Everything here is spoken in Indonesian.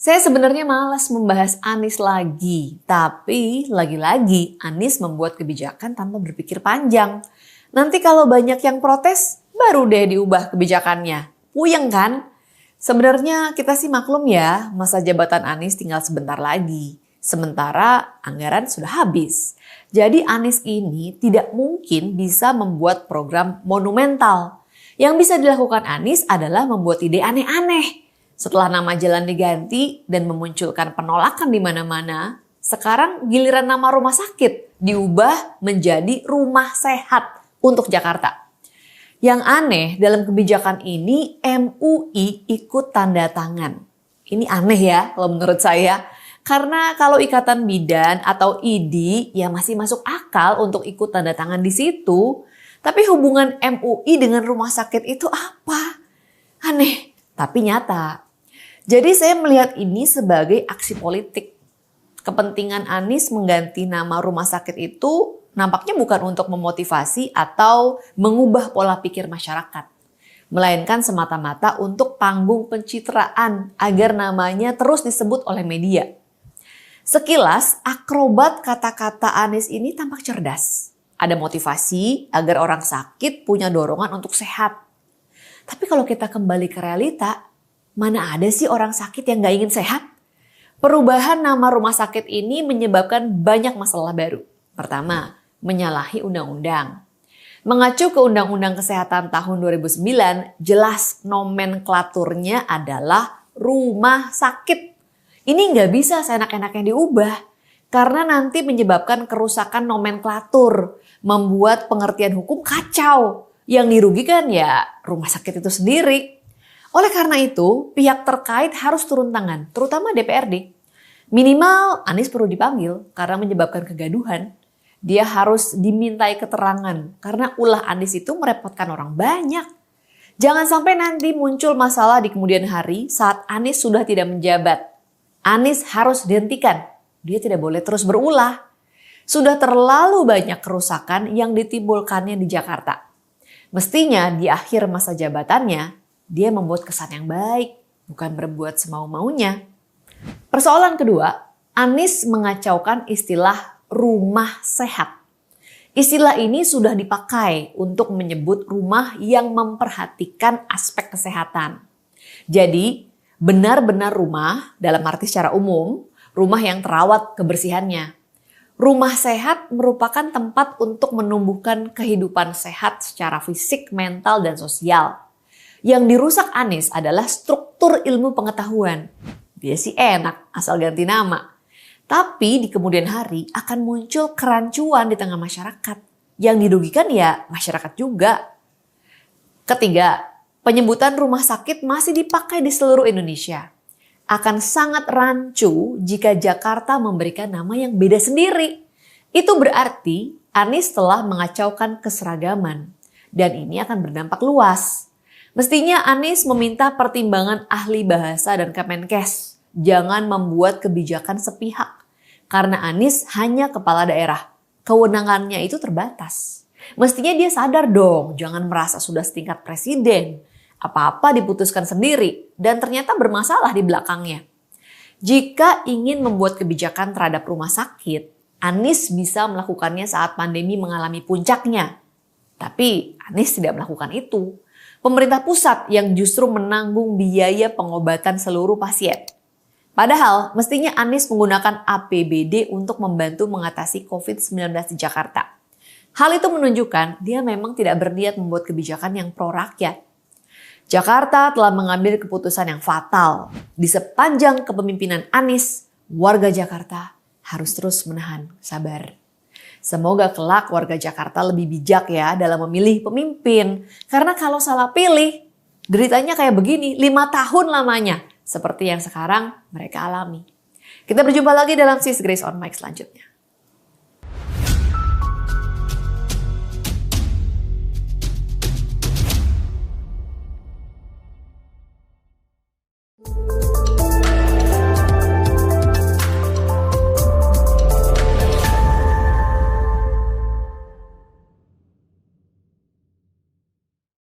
Saya sebenarnya malas membahas Anies lagi, tapi lagi-lagi Anies membuat kebijakan tanpa berpikir panjang. Nanti kalau banyak yang protes, baru deh diubah kebijakannya. Puyeng kan? Sebenarnya kita sih maklum ya, masa jabatan Anies tinggal sebentar lagi. Sementara anggaran sudah habis. Jadi Anies ini tidak mungkin bisa membuat program monumental. Yang bisa dilakukan Anies adalah membuat ide aneh-aneh. Setelah nama jalan diganti dan memunculkan penolakan di mana-mana, sekarang giliran nama rumah sakit diubah menjadi rumah sehat untuk Jakarta. Yang aneh dalam kebijakan ini MUI ikut tanda tangan. Ini aneh ya kalau menurut saya. Karena kalau Ikatan Bidan atau IDI ya masih masuk akal untuk ikut tanda tangan di situ. Tapi hubungan MUI dengan rumah sakit itu apa? Aneh, tapi nyata. Jadi saya melihat ini sebagai aksi politik. Kepentingan Anies mengganti nama rumah sakit itu nampaknya bukan untuk memotivasi atau mengubah pola pikir masyarakat. Melainkan semata-mata untuk panggung pencitraan agar namanya terus disebut oleh media. Sekilas akrobat kata-kata Anies ini tampak cerdas. Ada motivasi agar orang sakit punya dorongan untuk sehat. Tapi kalau kita kembali ke realita, mana ada sih orang sakit yang gak ingin sehat? Perubahan nama rumah sakit ini menyebabkan banyak masalah baru. Pertama, menyalahi undang-undang. Mengacu ke Undang-Undang Kesehatan tahun 2009, jelas nomenklaturnya adalah rumah sakit. Ini nggak bisa seenak-enaknya diubah. Karena nanti menyebabkan kerusakan nomenklatur, membuat pengertian hukum kacau. Yang dirugikan ya rumah sakit itu sendiri. Oleh karena itu, pihak terkait harus turun tangan, terutama DPRD. Minimal Anies perlu dipanggil karena menyebabkan kegaduhan. Dia harus dimintai keterangan karena ulah Anies itu merepotkan orang banyak. Jangan sampai nanti muncul masalah di kemudian hari saat Anies sudah tidak menjabat. Anies harus dihentikan. Dia tidak boleh terus berulah. Sudah terlalu banyak kerusakan yang ditimbulkannya di Jakarta. Mestinya di akhir masa jabatannya, dia membuat kesan yang baik, bukan berbuat semau-maunya. Persoalan kedua, Anies mengacaukan istilah rumah sehat. Istilah ini sudah dipakai untuk menyebut rumah yang memperhatikan aspek kesehatan. Jadi, benar-benar rumah dalam arti secara umum, rumah yang terawat kebersihannya. Rumah sehat merupakan tempat untuk menumbuhkan kehidupan sehat secara fisik, mental, dan sosial. Yang dirusak Anies adalah struktur ilmu pengetahuan. Dia sih enak asal ganti nama. Tapi di kemudian hari akan muncul kerancuan di tengah masyarakat. Yang dirugikan ya masyarakat juga. Ketiga, penyebutan rumah sakit masih dipakai di seluruh Indonesia. Akan sangat rancu jika Jakarta memberikan nama yang beda sendiri. Itu berarti Anies telah mengacaukan keseragaman. Dan ini akan berdampak luas. Mestinya Anies meminta pertimbangan ahli bahasa dan Kemenkes. Jangan membuat kebijakan sepihak. Karena Anies hanya kepala daerah. Kewenangannya itu terbatas. Mestinya dia sadar dong, jangan merasa sudah setingkat presiden. Apa-apa diputuskan sendiri dan ternyata bermasalah di belakangnya. Jika ingin membuat kebijakan terhadap rumah sakit, Anies bisa melakukannya saat pandemi mengalami puncaknya. Tapi Anies tidak melakukan itu. Pemerintah pusat yang justru menanggung biaya pengobatan seluruh pasien. Padahal mestinya Anies menggunakan APBD untuk membantu mengatasi COVID-19 di Jakarta. Hal itu menunjukkan dia memang tidak berniat membuat kebijakan yang pro rakyat. Jakarta telah mengambil keputusan yang fatal. Di sepanjang kepemimpinan Anies, warga Jakarta harus terus menahan sabar. Semoga kelak warga Jakarta lebih bijak ya dalam memilih pemimpin. Karena kalau salah pilih, deritanya kayak begini 5 tahun lamanya. Seperti yang sekarang mereka alami. Kita berjumpa lagi dalam Sis Grace on Mic selanjutnya.